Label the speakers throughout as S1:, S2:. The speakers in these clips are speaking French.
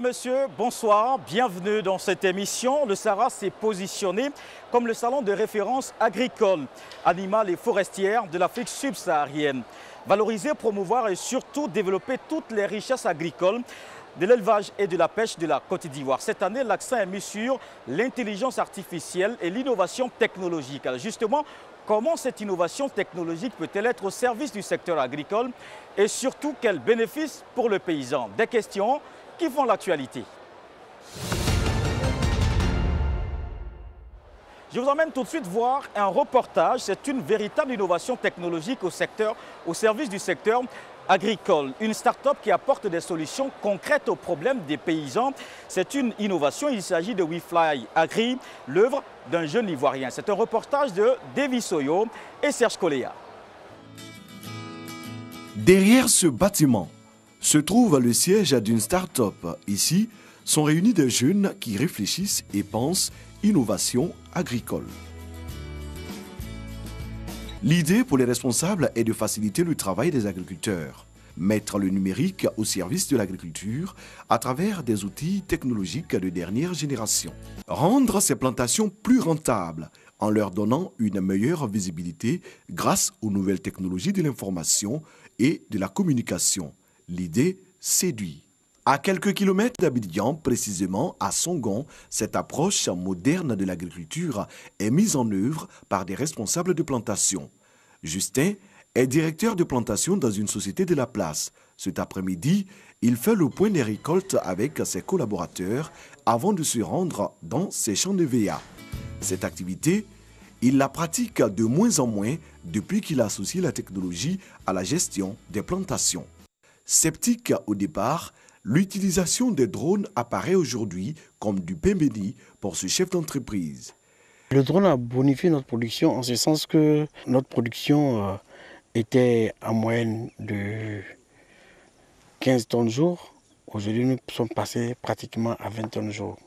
S1: Mesdames, Messieurs, bonsoir, bienvenue dans cette émission. Le Sahara s'est positionné comme le salon de référence agricole, animale et forestière de l'Afrique subsaharienne. Valoriser, promouvoir et surtout développer toutes les richesses agricoles de l'élevage et de la pêche de la Côte d'Ivoire. Cette année, l'accent est mis sur l'intelligence artificielle et l'innovation technologique. Alors justement, comment cette innovation technologique peut-elle être au service du secteur agricole et surtout quels bénéfices pour le paysan? Des questions qui font l'actualité. Je vous emmène tout de suite voir un reportage. C'est une véritable innovation technologique au service du secteur agricole. Une start-up qui apporte des solutions concrètes aux problèmes des paysans. C'est une innovation. Il s'agit de WeFly Agri, l'œuvre d'un jeune Ivoirien. C'est un reportage de Davy Soyo et Serge Coléa.
S2: Derrière ce bâtiment se trouve le siège d'une start-up. Ici sont réunis des jeunes qui réfléchissent et pensent innovation agricole. L'idée pour les responsables est de faciliter le travail des agriculteurs, mettre le numérique au service de l'agriculture à travers des outils technologiques de dernière génération, rendre ces plantations plus rentables en leur donnant une meilleure visibilité grâce aux nouvelles technologies de l'information et de la communication. L'idée séduit. À quelques kilomètres d'Abidjan, précisément à Songon, cette approche moderne de l'agriculture est mise en œuvre par des responsables de plantation. Justin est directeur de plantation dans une société de la place. Cet après-midi, il fait le point des récoltes avec ses collaborateurs avant de se rendre dans ses champs de VA. Cette activité, il la pratique de moins en moins depuis qu'il associe la technologie à la gestion des plantations. Sceptique au départ, l'utilisation des drones apparaît aujourd'hui comme du pain béni pour ce chef d'entreprise.
S3: Le drone a bonifié notre production en ce sens que notre production était en moyenne de 15 tonnes jour. Aujourd'hui, nous sommes passés pratiquement à 20 tonnes jour.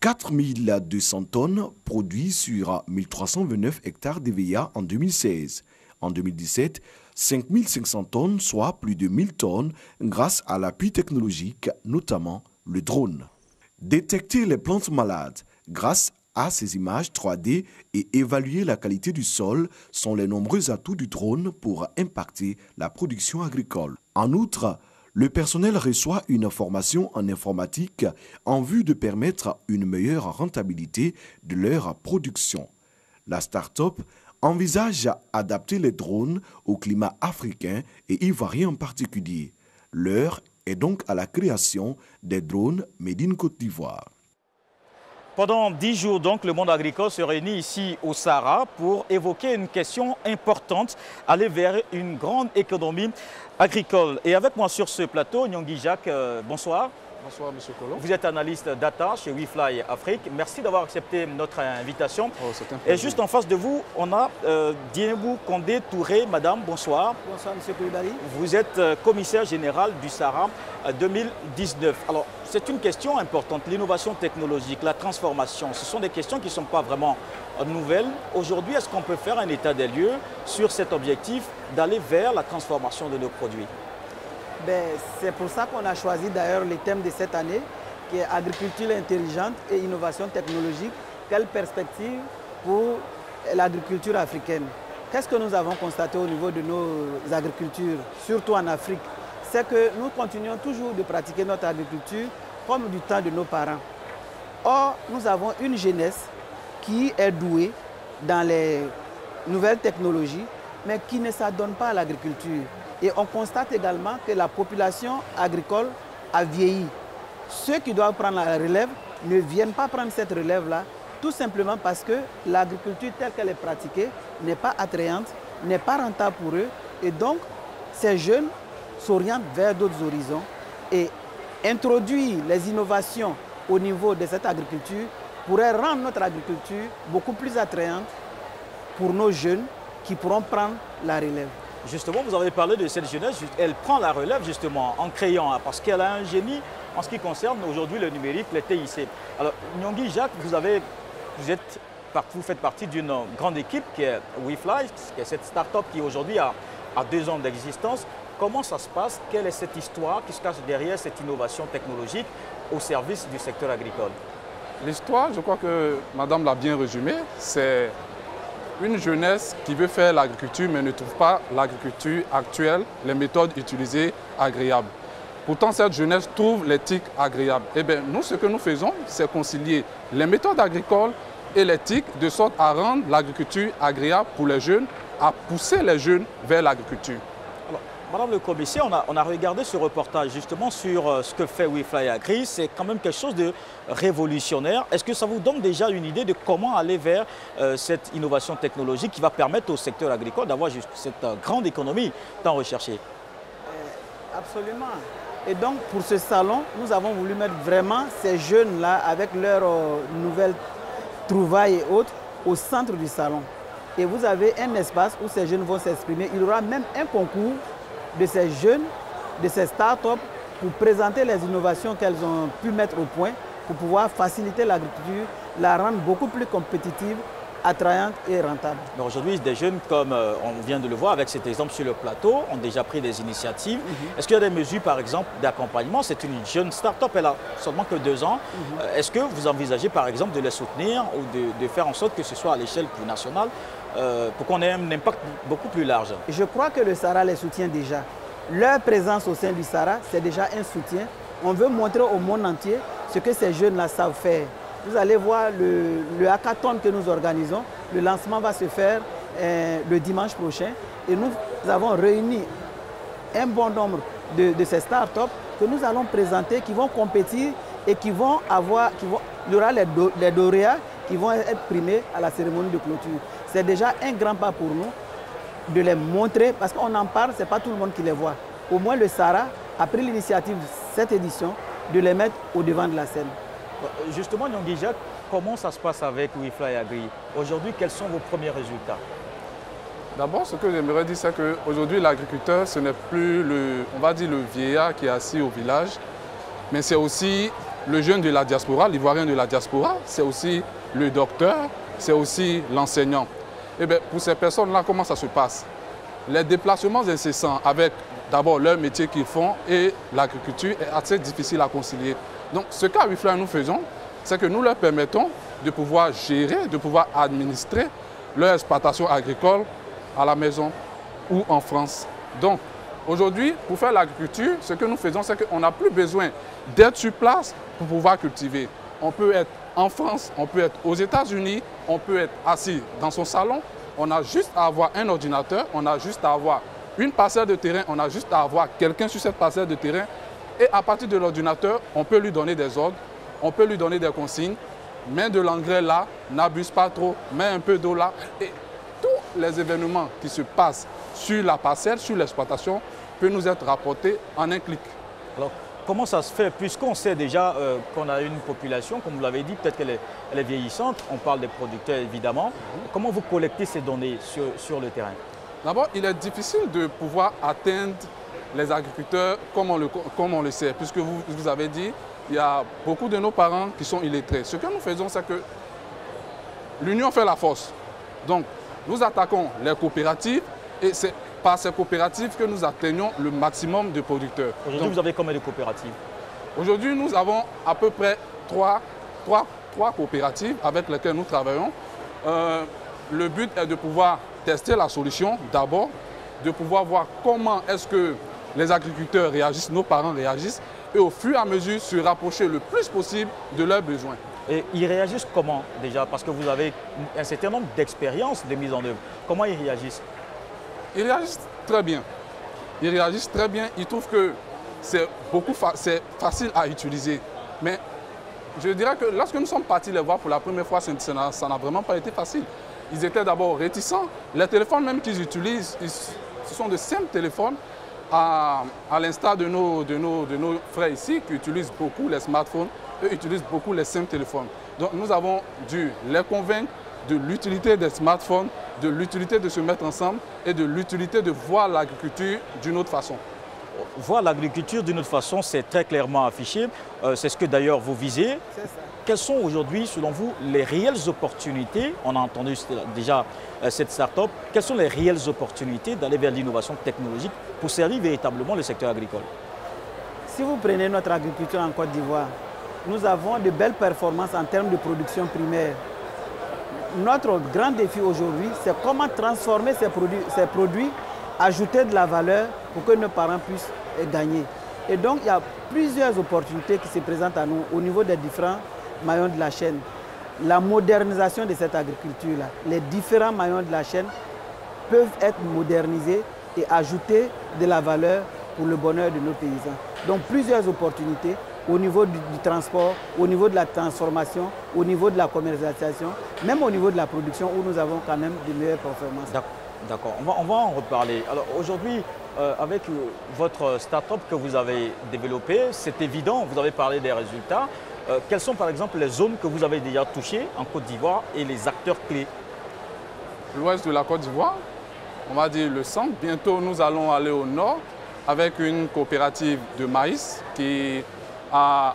S2: 4200 tonnes produites sur 1329 hectares d'EVA en 2016. En 2017, 5500 tonnes, soit plus de 1000 tonnes, grâce à l'appui technologique, notamment le drone. Détecter les plantes malades grâce à ces images 3D et évaluer la qualité du sol sont les nombreux atouts du drone pour impacter la production agricole. En outre, le personnel reçoit une formation en informatique en vue de permettre une meilleure rentabilité de leur production. La start-up envisage d'adapter les drones au climat africain et ivoirien en particulier. L'heure est donc à la création des drones Made in Côte d'Ivoire.
S1: Pendant 10 jours, donc, le monde agricole se réunit ici au Sahara pour évoquer une question importante, aller vers une grande économie agricole. Et avec moi sur ce plateau, Nyongui Jacques, bonsoir.
S4: Bonsoir, M. Kolo.
S1: Vous êtes analyste data chez WeFly Afrique. Merci d'avoir accepté notre invitation.
S4: Oh, c'est un plaisir.
S1: Et juste en face de vous, on a Dienbou Condé Touré. Madame, bonsoir.
S5: Bonsoir, M. Koulibaly.
S1: Vous êtes commissaire général du Sahara 2019. Alors, c'est une question importante. L'innovation technologique, la transformation, ce sont des questions qui ne sont pas vraiment nouvelles. Aujourd'hui, est-ce qu'on peut faire un état des lieux sur cet objectif d'aller vers la transformation de nos produits?
S5: C'est pour ça qu'on a choisi d'ailleurs le thème de cette année, qui est agriculture intelligente et innovation technologique. Quelle perspective pour l'agriculture africaine? Qu'est-ce que nous avons constaté au niveau de nos agricultures, surtout en Afrique? C'est que nous continuons toujours de pratiquer notre agriculture comme du temps de nos parents. Or, nous avons une jeunesse qui est douée dans les nouvelles technologies, mais qui ne s'adonne pas à l'agriculture. Et on constate également que la population agricole a vieilli. Ceux qui doivent prendre la relève ne viennent pas prendre cette relève-là, tout simplement parce que l'agriculture telle qu'elle est pratiquée n'est pas attrayante, n'est pas rentable pour eux. Et donc, ces jeunes s'orientent vers d'autres horizons. Et introduire les innovations au niveau de cette agriculture pourrait rendre notre agriculture beaucoup plus attrayante pour nos jeunes qui pourront prendre la relève.
S1: Justement, vous avez parlé de cette jeunesse, elle prend la relève justement en créant, parce qu'elle a un génie en ce qui concerne aujourd'hui le numérique, les TIC. Alors, Nyongui Jacques, vous faites partie d'une grande équipe qui est WeFly, qui est cette start-up qui aujourd'hui a 2 ans d'existence. Comment ça se passe? Quelle est cette histoire qui se cache derrière cette innovation technologique au service du secteur agricole?
S4: L'histoire, je crois que Madame l'a bien résumé, c'est une jeunesse qui veut faire l'agriculture mais ne trouve pas l'agriculture actuelle, les méthodes utilisées agréables. Pourtant, cette jeunesse trouve l'éthique agréable. Eh bien, nous, ce que nous faisons, c'est concilier les méthodes agricoles et l'éthique de sorte à rendre l'agriculture agréable pour les jeunes, à pousser les jeunes vers l'agriculture.
S1: Madame le commissaire, on a regardé ce reportage justement sur ce que fait WeFly Agri. C'est quand même quelque chose de révolutionnaire. Est-ce que ça vous donne déjà une idée de comment aller vers cette innovation technologique qui va permettre au secteur agricole d'avoir cette grande économie tant recherchée?
S5: Absolument. Et donc pour ce salon, nous avons voulu mettre vraiment ces jeunes-là avec leurs nouvelles trouvailles et autres au centre du salon. Et vous avez un espace où ces jeunes vont s'exprimer. Il y aura même un concours de ces jeunes, de ces startups, pour présenter les innovations qu'elles ont pu mettre au point pour pouvoir faciliter l'agriculture, la rendre beaucoup plus compétitive, attrayante et rentable.
S1: Aujourd'hui, des jeunes, comme on vient de le voir avec cet exemple sur le plateau, ont déjà pris des initiatives. Est-ce qu'il y a des mesures, par exemple, d'accompagnement? C'est une jeune start-up, elle a seulement que 2 ans. Est-ce que vous envisagez, par exemple, de les soutenir ou de faire en sorte que ce soit à l'échelle plus nationale pour qu'on ait un impact beaucoup plus large?
S5: Je crois que le SARA les soutient déjà. Leur présence au sein du SARA, c'est déjà un soutien. On veut montrer au monde entier ce que ces jeunes-là savent faire. Vous allez voir le hackathon que nous organisons. Le lancement va se faire le dimanche prochain. Et nous avons réuni un bon nombre de ces startups que nous allons présenter, qui vont compétir et qui vont avoir... il y aura les lauréats qui vont être primés à la cérémonie de clôture. C'est déjà un grand pas pour nous de les montrer, parce qu'on en parle, ce n'est pas tout le monde qui les voit. Au moins le SARA a pris l'initiative de cette édition de les mettre au devant de la scène.
S1: Justement, Nyongui Jacques, comment ça se passe avec WeFly Agri? Aujourd'hui, quels sont vos premiers résultats?
S4: D'abord, ce que j'aimerais dire, c'est qu'aujourd'hui, l'agriculteur, ce n'est plus on va dire le vieillard qui est assis au village, mais c'est aussi le jeune de la diaspora, l'ivoirien de la diaspora, c'est aussi le docteur, c'est aussi l'enseignant. Et bien, pour ces personnes-là, comment ça se passe? Les déplacements incessants avec d'abord leur métier qu'ils font et l'agriculture est assez difficile à concilier. Donc, ce qu'à WeFly nous faisons, c'est que nous leur permettons de pouvoir gérer, de pouvoir administrer leur exploitation agricole à la maison ou en France. Donc, aujourd'hui, pour faire l'agriculture, ce que nous faisons, c'est qu'on n'a plus besoin d'être sur place pour pouvoir cultiver. On peut être en France, on peut être aux États-Unis, on peut être assis dans son salon. On a juste à avoir un ordinateur, on a juste à avoir une parcelle de terrain, on a juste à avoir quelqu'un sur cette parcelle de terrain. Et à partir de l'ordinateur, on peut lui donner des ordres, on peut lui donner des consignes. Mets de l'engrais là, n'abuse pas trop, mets un peu d'eau là. Et tous les événements qui se passent sur la parcelle, sur l'exploitation, peuvent nous être rapportés en un clic.
S1: Alors, comment ça se fait? Puisqu'on sait déjà qu'on a une population, comme vous l'avez dit, peut-être qu'elle est vieillissante, on parle des producteurs évidemment. Comment vous collectez ces données sur le terrain?
S4: D'abord, il est difficile de pouvoir atteindre les agriculteurs comme on le sait, puisque vous avez dit, il y a beaucoup de nos parents qui sont illettrés. Ce que nous faisons, c'est que l'union fait la force. Donc, nous attaquons les coopératives et c'est par ces coopératives que nous atteignons le maximum de producteurs.
S1: Aujourd'hui, vous avez combien de coopératives?
S4: Aujourd'hui, nous avons à peu près trois coopératives avec lesquelles nous travaillons. Le but est de pouvoir tester la solution d'abord, de pouvoir voir comment est-ce que les agriculteurs réagissent, nos parents réagissent, et au fur et à mesure se rapprocher le plus possible de leurs besoins.
S1: Et ils réagissent comment déjà? Parce que vous avez un certain nombre d'expériences de mise en œuvre. Comment ils réagissent?
S4: Ils réagissent très bien. Ils réagissent très bien. Ils trouvent que c'est facile à utiliser. Mais je dirais que lorsque nous sommes partis les voir pour la première fois, ça n'a vraiment pas été facile. Ils étaient d'abord réticents. Les téléphones même qu'ils utilisent, ce sont de simples téléphones, à l'instar de nos frères ici qui utilisent beaucoup les smartphones. Eux utilisent beaucoup les simples téléphones. Donc nous avons dû les convaincre de l'utilité des smartphones, de l'utilité de se mettre ensemble et de l'utilité de voir l'agriculture d'une autre façon.
S1: voir l'agriculture d'une autre façon, c'est très clairement affiché. C'est ce que d'ailleurs vous visez.
S5: C'est ça.
S1: Quelles sont aujourd'hui, selon vous, les réelles opportunités? On a entendu déjà cette start-up. Quelles sont les réelles opportunités d'aller vers l'innovation technologique pour servir véritablement le secteur agricole?
S5: Si vous prenez notre agriculture en Côte d'Ivoire, nous avons de belles performances en termes de production primaire. Notre grand défi aujourd'hui, c'est comment transformer ces produits, ajouter de la valeur pour que nos parents puissent gagner. Et donc, il y a plusieurs opportunités qui se présentent à nous au niveau des différents maillons de la chaîne. La modernisation de cette agriculture-là, les différents maillons de la chaîne peuvent être modernisés et ajouter de la valeur pour le bonheur de nos paysans. Donc, plusieurs opportunités au niveau du transport, au niveau de la transformation, au niveau de la commercialisation, même au niveau de la production où nous avons quand même de meilleures performances.
S1: D'accord, on va en reparler. Alors aujourd'hui, avec votre start-up que vous avez développée, c'est évident, vous avez parlé des résultats. Quelles sont par exemple les zones que vous avez déjà touchées en Côte d'Ivoire et les acteurs clés?
S4: L'ouest de la Côte d'Ivoire, on va dire le centre. Bientôt, nous allons aller au nord avec une coopérative de maïs qui a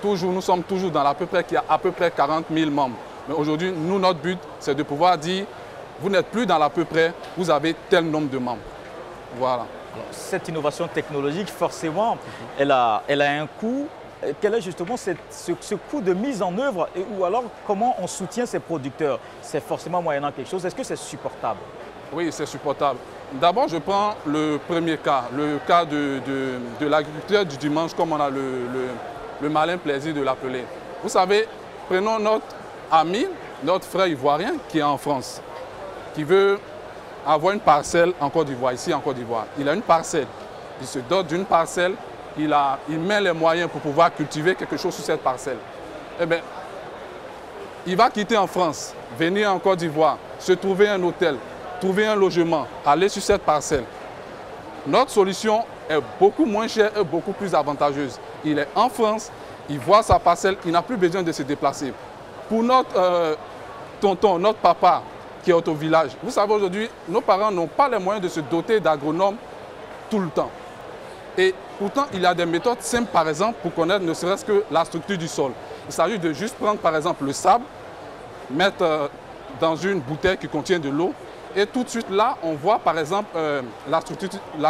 S4: toujours, nous sommes toujours dans qui a à peu près 40 000 membres. Mais aujourd'hui, nous, notre but, c'est de pouvoir dire, vous n'êtes plus dans l'à peu près, vous avez tel nombre de membres. Voilà.
S1: Alors, cette innovation technologique, forcément, elle a un coût. Quel est justement ce coût de mise en œuvre ou alors comment on soutient ces producteurs? C'est forcément moyennant quelque chose. Est-ce que c'est supportable?
S4: Oui, c'est supportable. D'abord, je prends le premier cas, le cas de l'agriculteur du dimanche, comme on a le malin plaisir de l'appeler. Vous savez, prenons notre ami, notre frère ivoirien qui est en France, qui veut avoir une parcelle en Côte d'Ivoire, ici en Côte d'Ivoire. Il a une parcelle, il se dote d'une parcelle, il met les moyens pour pouvoir cultiver quelque chose sur cette parcelle. Eh bien, il va quitter en France, venir en Côte d'Ivoire, se trouver un hôtel, trouver un logement, aller sur cette parcelle. Notre solution est beaucoup moins chère et beaucoup plus avantageuse. Il est en France, il voit sa parcelle, il n'a plus besoin de se déplacer. Pour notre tonton, notre papa qui est au village, vous savez aujourd'hui, nos parents n'ont pas les moyens de se doter d'agronomes tout le temps. Et pourtant, il y a des méthodes simples, par exemple, pour connaître ne serait-ce que la structure du sol. Il s'agit de juste prendre, par exemple, le sable, mettre dans une bouteille qui contient de l'eau, et tout de suite là, on voit par exemple la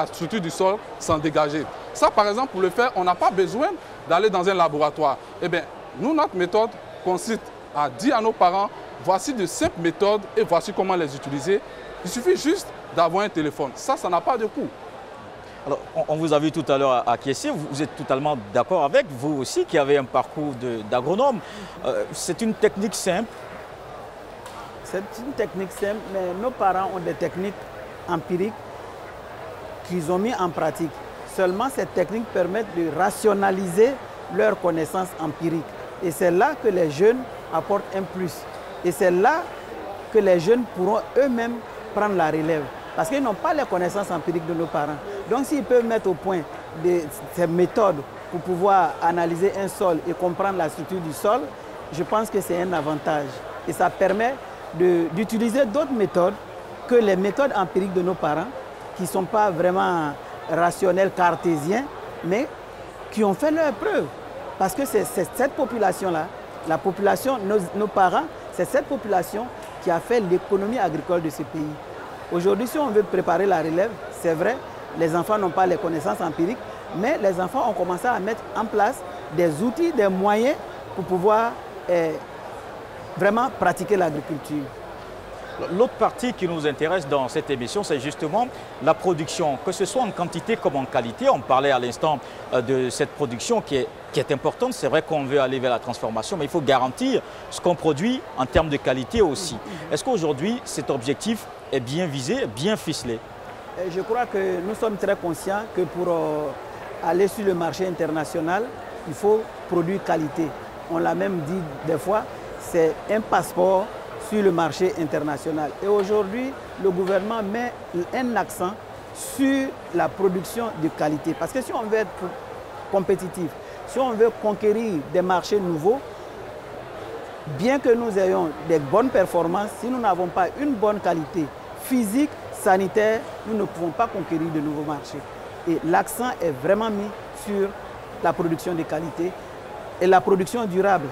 S4: structure du sol s'en dégager. Ça, par exemple, pour le faire, on n'a pas besoin d'aller dans un laboratoire. Eh bien, nous, notre méthode consiste à dire à nos parents, voici de simples méthodes et voici comment les utiliser. Il suffit juste d'avoir un téléphone. Ça n'a pas de coût.
S1: Alors, on vous a vu tout à l'heure acquiescer, vous êtes totalement d'accord avec, vous aussi qui avez un parcours d'agronome. C'est une technique simple.
S5: C'est une technique simple, mais nos parents ont des techniques empiriques qu'ils ont mis en pratique. Seulement, ces techniques permettent de rationaliser leurs connaissances empiriques. Et c'est là que les jeunes apportent un plus. Et c'est là que les jeunes pourront eux-mêmes prendre la relève. Parce qu'ils n'ont pas les connaissances empiriques de nos parents. Donc, s'ils peuvent mettre au point ces méthodes pour pouvoir analyser un sol et comprendre la structure du sol, je pense que c'est un avantage. Et ça permet d'utiliser d'autres méthodes que les méthodes empiriques de nos parents, qui ne sont pas vraiment rationnels, cartésiens, mais qui ont fait leur preuve. Parce que c'est cette population-là, la population, nos parents, c'est cette population qui a fait l'économie agricole de ce pays. Aujourd'hui, si on veut préparer la relève, c'est vrai, les enfants n'ont pas les connaissances empiriques, mais les enfants ont commencé à mettre en place des outils, des moyens pour pouvoir vraiment pratiquer l'agriculture.
S1: L'autre partie qui nous intéresse dans cette émission, c'est justement la production, que ce soit en quantité comme en qualité. On parlait à l'instant de cette production qui est importante. C'est vrai qu'on veut aller vers la transformation, mais il faut garantir ce qu'on produit en termes de qualité aussi. Est-ce qu'aujourd'hui, cet objectif est bien visé, bien ficelé?
S5: Je crois que nous sommes très conscients que pour aller sur le marché international, il faut produire qualité. On l'a même dit des fois, c'est un passeport sur le marché international. Et aujourd'hui, le gouvernement met un accent sur la production de qualité. Parce que si on veut être compétitif, si on veut conquérir des marchés nouveaux, bien que nous ayons des bonnes performances, si nous n'avons pas une bonne qualité physique, sanitaire, nous ne pouvons pas conquérir de nouveaux marchés. Et l'accent est vraiment mis sur la production de qualité et la production durable.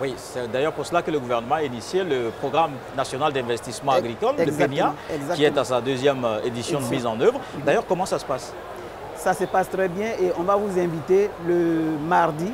S1: Oui, c'est d'ailleurs pour cela que le gouvernement a initié le programme national d'investissement agricole, le PENIA, qui est à sa deuxième édition de mise en œuvre. D'ailleurs, comment ça se passe?
S5: Ça se passe très bien et on va vous inviter le mardi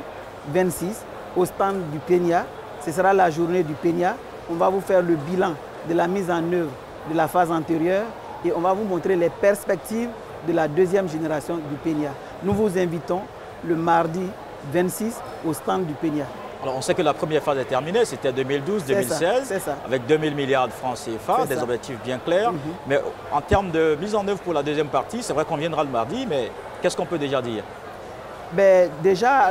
S5: 26 au stand du PENIA. Ce sera la journée du PENIA. On va vous faire le bilan de la mise en œuvre de la phase antérieure et on va vous montrer les perspectives de la deuxième génération du PENIA. Nous vous invitons le mardi 26 au stand du PENIA.
S1: Alors on sait que la première phase est terminée, c'était 2012-2016, avec 2000 milliards de francs CFA, des objectifs bien clairs. Mais en termes de mise en œuvre pour la deuxième partie, c'est vrai qu'on viendra le mardi, mais qu'est-ce qu'on peut déjà dire?
S5: Ben, déjà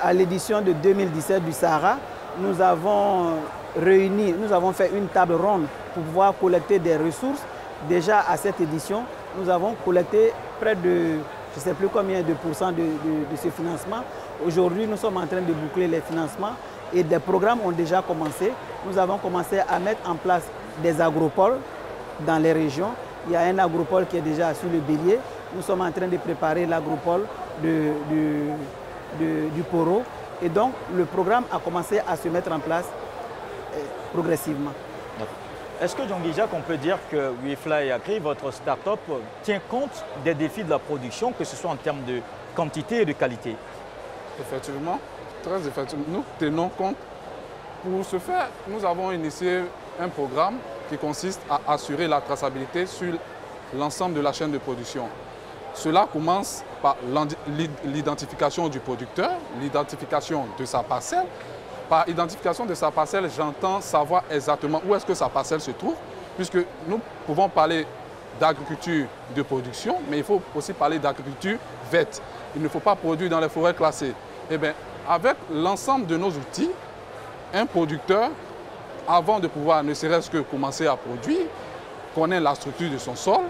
S5: à l'édition de 2017 du Sahara, nous avons fait une table ronde pour pouvoir collecter des ressources. Déjà à cette édition, nous avons collecté près de, je ne sais plus combien de pourcents de ce financement. Aujourd'hui, nous sommes en train de boucler les financements et des programmes ont déjà commencé. Nous avons commencé à mettre en place des agropoles dans les régions. Il y a un agropole qui est déjà sur le Bélier. Nous sommes en train de préparer l'agropole du Poro. Et donc, le programme a commencé à se mettre en place progressivement.
S1: Est-ce que, Djongui Jacques, on peut dire que WeFly Agri, votre start-up, tient compte des défis de la production, que ce soit en termes de quantité et de qualité?
S4: Effectivement, très effectivement. Nous tenons compte. Pour ce faire, nous avons initié un programme qui consiste à assurer la traçabilité sur l'ensemble de la chaîne de production. Cela commence par l'identification du producteur, l'identification de sa parcelle. Par identification de sa parcelle, j'entends savoir exactement où est-ce que sa parcelle se trouve, puisque nous pouvons parler d'agriculture de production, mais il faut aussi parler d'agriculture verte. Il ne faut pas produire dans les forêts classées. Eh bien, avec l'ensemble de nos outils, un producteur, avant de pouvoir ne serait-ce que commencer à produire, connaît la structure de son sol.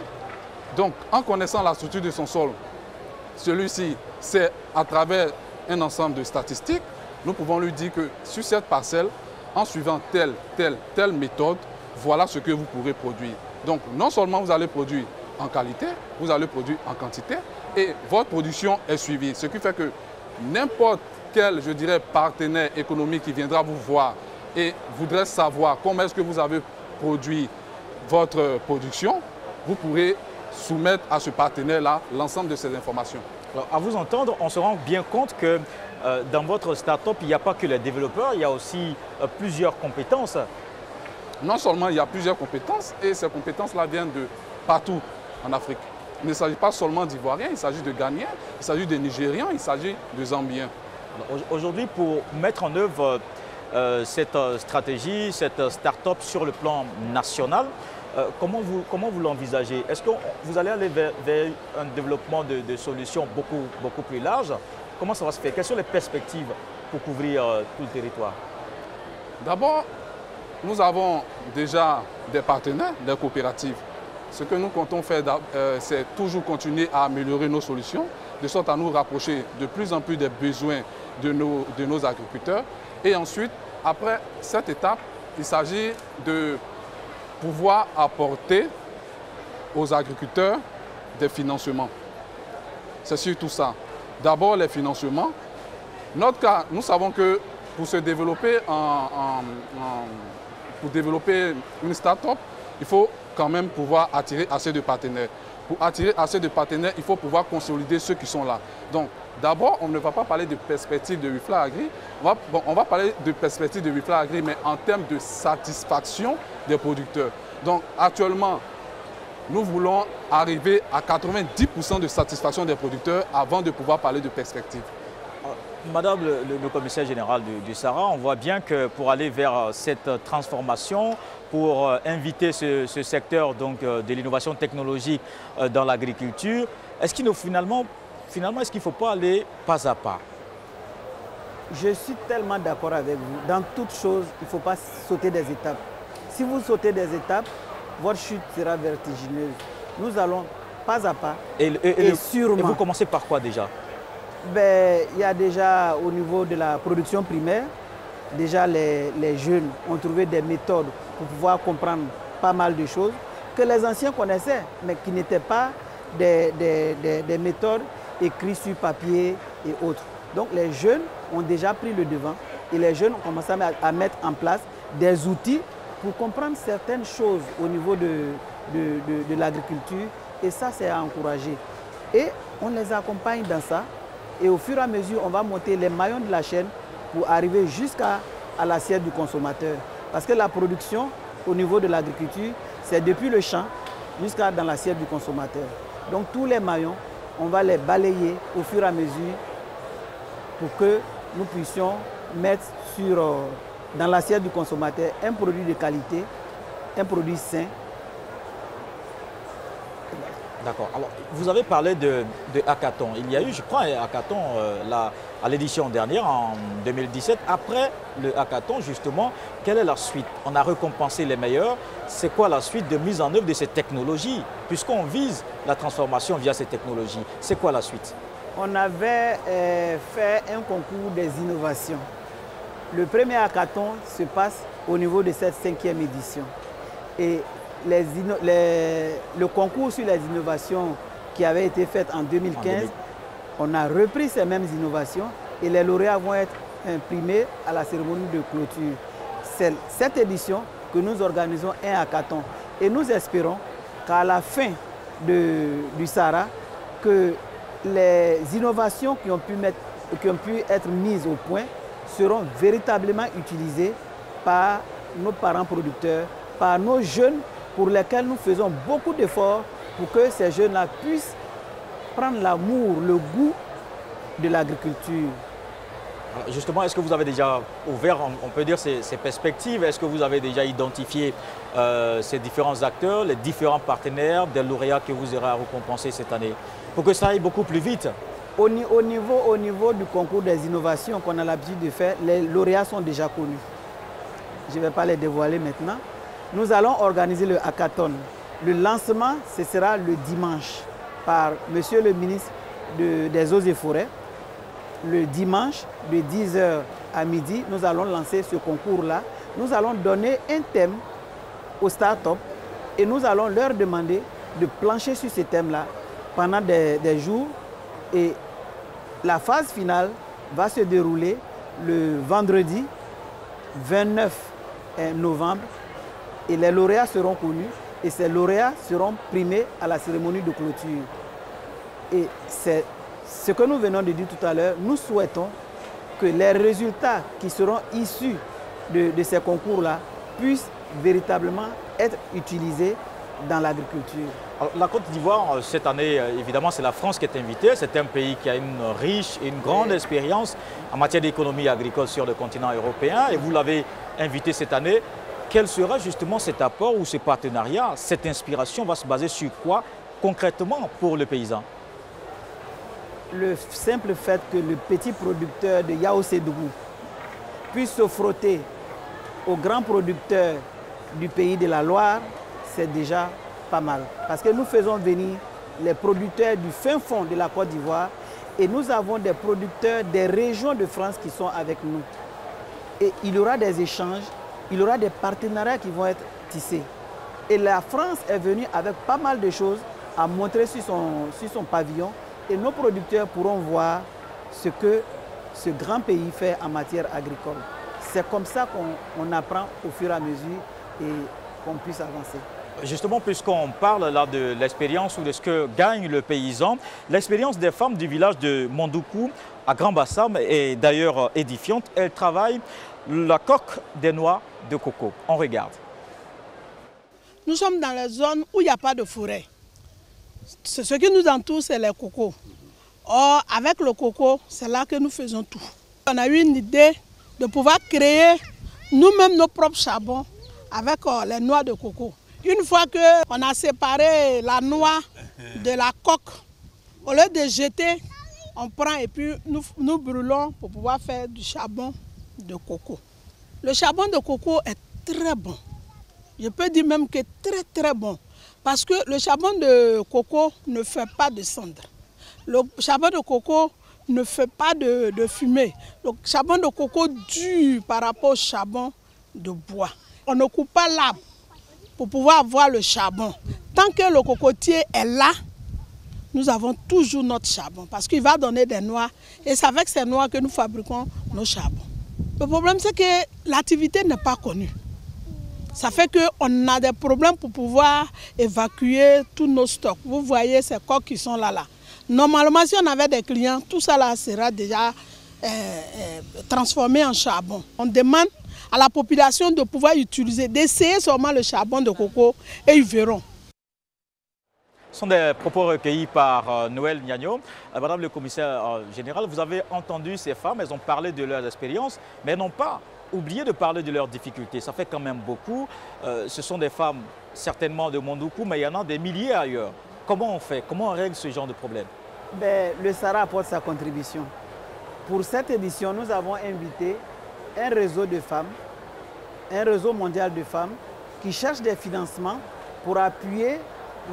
S4: Donc, en connaissant la structure de son sol, celui-ci, c'est à travers un ensemble de statistiques, nous pouvons lui dire que sur cette parcelle, en suivant telle méthode, voilà ce que vous pourrez produire. Donc, non seulement vous allez produire en qualité, vous allez produire en quantité et votre production est suivie. Ce qui fait que n'importe quel, je dirais, partenaire économique qui viendra vous voir et voudrait savoir comment est-ce que vous avez produit votre production, vous pourrez soumettre à ce partenaire-là l'ensemble de ces informations.
S1: Alors, à vous entendre, on se rend bien compte que dans votre start-up, il n'y a pas que les développeurs, il y a aussi plusieurs compétences.
S4: Non seulement il y a plusieurs compétences, et ces compétences-là viennent de partout en Afrique. Il ne s'agit pas seulement d'Ivoiriens, il s'agit de Ghanéens, il s'agit de Nigérians, il s'agit de Zambiens.
S1: Aujourd'hui, pour mettre en œuvre cette stratégie, cette start-up sur le plan national, comment vous l'envisagez? Est-ce que vous allez aller vers un développement de solutions beaucoup plus larges? Comment ça va se faire? Quelles sont les perspectives pour couvrir tout le territoire?
S4: D'abord, nous avons déjà des partenaires, des coopératives. Ce que nous comptons faire, c'est toujours continuer à améliorer nos solutions, de sorte à nous rapprocher de plus en plus des besoins de nos agriculteurs. Et ensuite, après cette étape, il s'agit de pouvoir apporter aux agriculteurs des financements. C'est surtout ça. D'abord, les financements. Notre cas, nous savons que pour se développer, pour développer une start-up, il faut quand même pouvoir attirer assez de partenaires. Pour attirer assez de partenaires, il faut pouvoir consolider ceux qui sont là. Donc, d'abord, on ne va pas parler de perspective de WeFly Agri. On va parler de perspective de WeFly Agri, mais en termes de satisfaction des producteurs. Donc, actuellement, nous voulons arriver à 90% de satisfaction des producteurs avant de pouvoir parler de perspective.
S1: Madame le commissaire général du Sahara, on voit bien que pour aller vers cette transformation, pour inviter ce secteur donc, de l'innovation technologique dans l'agriculture, est-ce qu'il finalement, est-ce qu'il ne faut pas aller pas à pas?
S5: Je suis tellement d'accord avec vous. Dans toute chose, il ne faut pas sauter des étapes. Si vous sautez des étapes, votre chute sera vertigineuse. Nous allons pas à pas et sûrement.
S1: Et vous commencez par quoi déjà?
S5: Ben, il y a déjà au niveau de la production primaire, déjà les jeunes ont trouvé des méthodes pour pouvoir comprendre pas mal de choses que les anciens connaissaient, mais qui n'étaient pas des méthodes écrites sur papier et autres. Donc les jeunes ont déjà pris le devant et les jeunes ont commencé à mettre en place des outils pour comprendre certaines choses au niveau de l'agriculture, et ça c'est à encourager. Et on les accompagne dans ça, et au fur et à mesure on va monter les maillons de la chaîne pour arriver jusqu'à l'assiette du consommateur. Parce que la production au niveau de l'agriculture, c'est depuis le champ jusqu'à dans l'assiette du consommateur. Donc tous les maillons, on va les balayer au fur et à mesure pour que nous puissions mettre dans l'assiette du consommateur un produit de qualité, un produit sain.
S1: D'accord. Alors, vous avez parlé de hackathon. Il y a eu, je crois, un hackathon à l'édition dernière, en 2017. Après le hackathon, justement, quelle est la suite? On a récompensé les meilleurs. C'est quoi la suite de mise en œuvre de ces technologies? Puisqu'on vise la transformation via ces technologies, c'est quoi la suite?
S5: On avait fait un concours des innovations. Le premier hackathon se passe au niveau de cette 5e édition. Et le concours sur les innovations qui avait été fait en 2015, on a repris ces mêmes innovations et les lauréats vont être imprimés à la cérémonie de clôture. C'est cette édition que nous organisons un hackathon. Et nous espérons qu'à la fin du Sahara, que les innovations qui ont pu être mises au point seront véritablement utilisées par nos parents producteurs, par nos jeunes pour lesquels nous faisons beaucoup d'efforts pour que ces jeunes-là puissent prendre l'amour, le goût de l'agriculture.
S1: Justement, est-ce que vous avez déjà ouvert, on peut dire, ces perspectives? Est-ce que vous avez déjà identifié ces différents acteurs, les différents partenaires, des lauréats que vous aurez à récompenser cette année, pour que ça aille beaucoup plus vite?
S5: Au niveau du concours des innovations qu'on a l'habitude de faire, les lauréats sont déjà connus. Je ne vais pas les dévoiler maintenant. Nous allons organiser le hackathon. Le lancement, ce sera le dimanche par Monsieur le ministre des Eaux et Forêts. Le dimanche, de 10h à midi, nous allons lancer ce concours-là. Nous allons donner un thème aux startups et nous allons leur demander de plancher sur ce thème-là pendant des jours. Et la phase finale va se dérouler le vendredi 29 novembre et les lauréats seront connus et ces lauréats seront primés à la cérémonie de clôture. Et c'est ce que nous venons de dire tout à l'heure. Nous souhaitons que les résultats qui seront issus de ces concours-là puissent véritablement être utilisés dans l'agriculture.
S1: La Côte d'Ivoire, cette année, évidemment, c'est la France qui est invitée. C'est un pays qui a une riche et une grande expérience en matière d'économie agricole sur le continent européen. Et vous l'avez invité cette année. Quel sera justement cet apport ou ce partenariat? Cette inspiration va se baser sur quoi concrètement pour le paysan?
S5: Le simple fait que le petit producteur de Yaosédougou puisse se frotter aux grands producteurs du pays de la Loire, c'est déjà pas mal. Parce que nous faisons venir les producteurs du fin fond de la Côte d'Ivoire et nous avons des producteurs des régions de France qui sont avec nous. Et il y aura des échanges, il y aura des partenariats qui vont être tissés. Et la France est venue avec pas mal de choses à montrer sur son pavillon et nos producteurs pourront voir ce que ce grand pays fait en matière agricole. C'est comme ça qu'on apprend au fur et à mesure et qu'on puisse avancer.
S1: Justement, puisqu'on parle là de l'expérience ou de ce que gagne le paysan, l'expérience des femmes du village de Mondoukou à Grand-Bassam est d'ailleurs édifiante. Elles travaillent la coque des noix de coco. On regarde.
S6: Nous sommes dans les zones où il n'y a pas de forêt. Ce qui nous entoure, c'est les cocos. Or, avec le coco, c'est là que nous faisons tout. On a eu une idée de pouvoir créer nous-mêmes nos propres charbons avec les noix de coco. Une fois qu'on a séparé la noix de la coque, au lieu de jeter, on prend et puis nous brûlons pour pouvoir faire du charbon de coco. Le charbon de coco est très bon. Je peux dire même que très très bon. Parce que le charbon de coco ne fait pas de cendre. Le charbon de coco ne fait pas de fumée. Le charbon de coco dure par rapport au charbon de bois. On ne coupe pas l'arbre pour pouvoir avoir le charbon. Tant que le cocotier est là, nous avons toujours notre charbon parce qu'il va donner des noix et c'est avec ces noix que nous fabriquons nos charbons. Le problème, c'est que l'activité n'est pas connue. Ça fait qu'on a des problèmes pour pouvoir évacuer tous nos stocks. Vous voyez ces coques qui sont là. Normalement, si on avait des clients, tout ça là sera déjà transformé en charbon. On demande à la population de pouvoir utiliser, d'essayer seulement le charbon de coco et ils verront.
S1: Ce sont des propos recueillis par Noël Niagno. Madame le commissaire général, vous avez entendu ces femmes, elles ont parlé de leurs expériences, mais elles n'ont pas oublié de parler de leurs difficultés. Ça fait quand même beaucoup. Ce sont des femmes certainement de Mondoukou, mais il y en a des milliers ailleurs. Comment on fait? Comment on règle ce genre de problème?
S5: Le SARA apporte sa contribution. Pour cette édition, nous avons invité un réseau de femmes, un réseau mondial de femmes qui cherchent des financements pour appuyer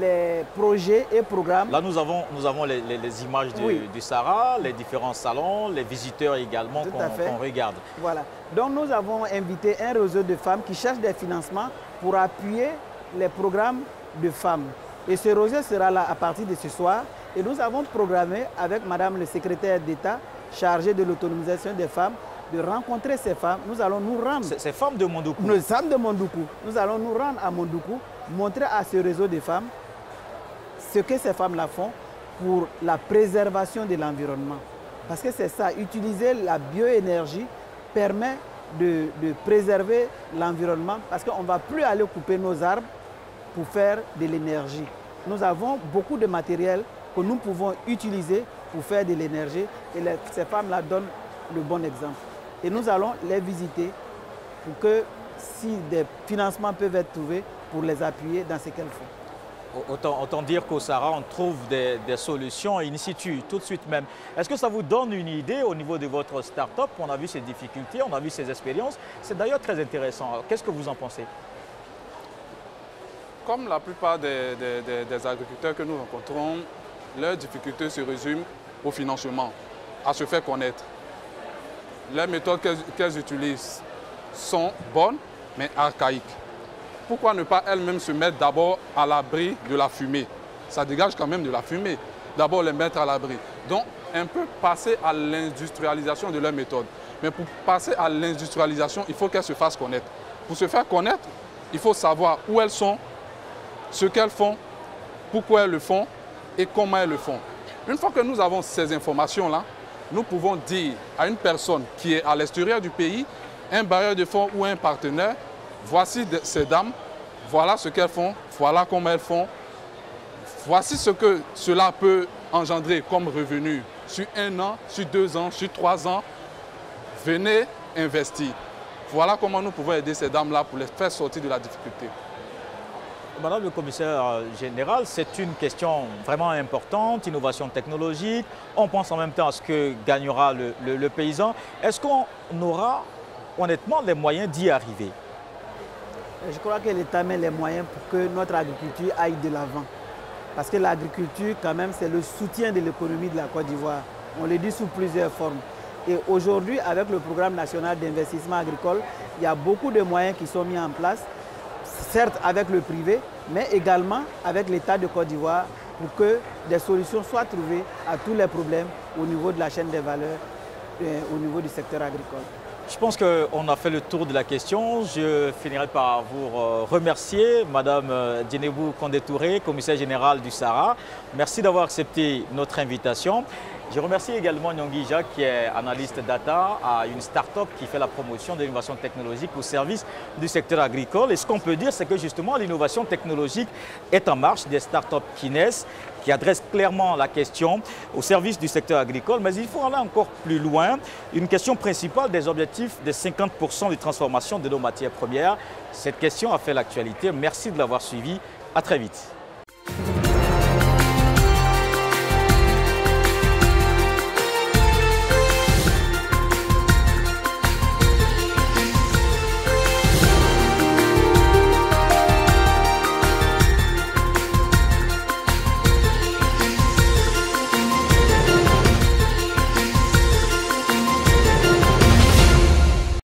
S5: les projets et programmes.
S1: Là, nous avons les images du SARA, les différents salons, les visiteurs également qu'on regarde.
S5: Voilà. Donc, nous avons invité un réseau de femmes qui cherchent des financements pour appuyer les programmes de femmes. Et ce réseau sera là à partir de ce soir. Et nous avons programmé avec Madame le secrétaire d'État chargée de l'autonomisation des femmes de rencontrer ces femmes. Nous allons nous rendre.
S1: Ces femmes de Mondoukou.
S5: Nos femmes de Mondoukou. Nous allons nous rendre à Mondoukou, montrer à ce réseau de femmes ce que ces femmes-là font pour la préservation de l'environnement. Parce que c'est ça, utiliser la bioénergie permet de préserver l'environnement parce qu'on ne va plus aller couper nos arbres pour faire de l'énergie. Nous avons beaucoup de matériel que nous pouvons utiliser pour faire de l'énergie et ces femmes-là donnent le bon exemple. Et nous allons les visiter pour que si des financements peuvent être trouvés pour les appuyer dans ce qu'elles font.
S1: Autant dire qu'au SARA, on trouve des solutions in situ, tout de suite même. Est-ce que ça vous donne une idée au niveau de votre start-up? On a vu ces difficultés, on a vu ces expériences. C'est d'ailleurs très intéressant. Qu'est-ce que vous en pensez?
S4: Comme la plupart des agriculteurs que nous rencontrons, leurs difficultés se résument au financement, à se faire connaître. Les méthodes qu'elles utilisent sont bonnes, mais archaïques. Pourquoi ne pas elles-mêmes se mettre d'abord à l'abri de la fumée? Ça dégage quand même de la fumée. D'abord les mettre à l'abri. Donc un peu passer à l'industrialisation de leurs méthodes. Mais pour passer à l'industrialisation, il faut qu'elles se fassent connaître. Pour se faire connaître, il faut savoir où elles sont, ce qu'elles font, pourquoi elles le font et comment elles le font. Une fois que nous avons ces informations-là, nous pouvons dire à une personne qui est à l'extérieur du pays, un bailleur de fonds ou un partenaire, voici ces dames, voilà ce qu'elles font, voilà comment elles font, voici ce que cela peut engendrer comme revenu sur 1 an, sur 2 ans, sur 3 ans. Venez investir. Voilà comment nous pouvons aider ces dames-là pour les faire sortir de la difficulté.
S1: Madame le commissaire général, c'est une question vraiment importante, innovation technologique. On pense en même temps à ce que gagnera le paysan. Est-ce qu'on aura honnêtement les moyens d'y arriver?
S5: Je crois que l'État met les moyens pour que notre agriculture aille de l'avant. Parce que l'agriculture, quand même, c'est le soutien de l'économie de la Côte d'Ivoire. On le dit sous plusieurs formes. Et aujourd'hui, avec le programme national d'investissement agricole, il y a beaucoup de moyens qui sont mis en place, certes avec le privé, mais également avec l'État de Côte d'Ivoire pour que des solutions soient trouvées à tous les problèmes au niveau de la chaîne des valeurs, au niveau du secteur agricole.
S1: Je pense qu'on a fait le tour de la question. Je finirai par vous remercier, Madame Djenebou Kondé-Touré, commissaire générale du SARA. Merci d'avoir accepté notre invitation. Je remercie également Nyongui Jacques, qui est analyste data à une start-up qui fait la promotion de l'innovation technologique au service du secteur agricole. Et ce qu'on peut dire, c'est que justement l'innovation technologique est en marche, des start-up qui naissent, qui adressent clairement la question au service du secteur agricole. Mais il faut aller encore plus loin. Une question principale des objectifs des 50% de transformation de nos matières premières. Cette question a fait l'actualité. Merci de l'avoir suivi. À très vite.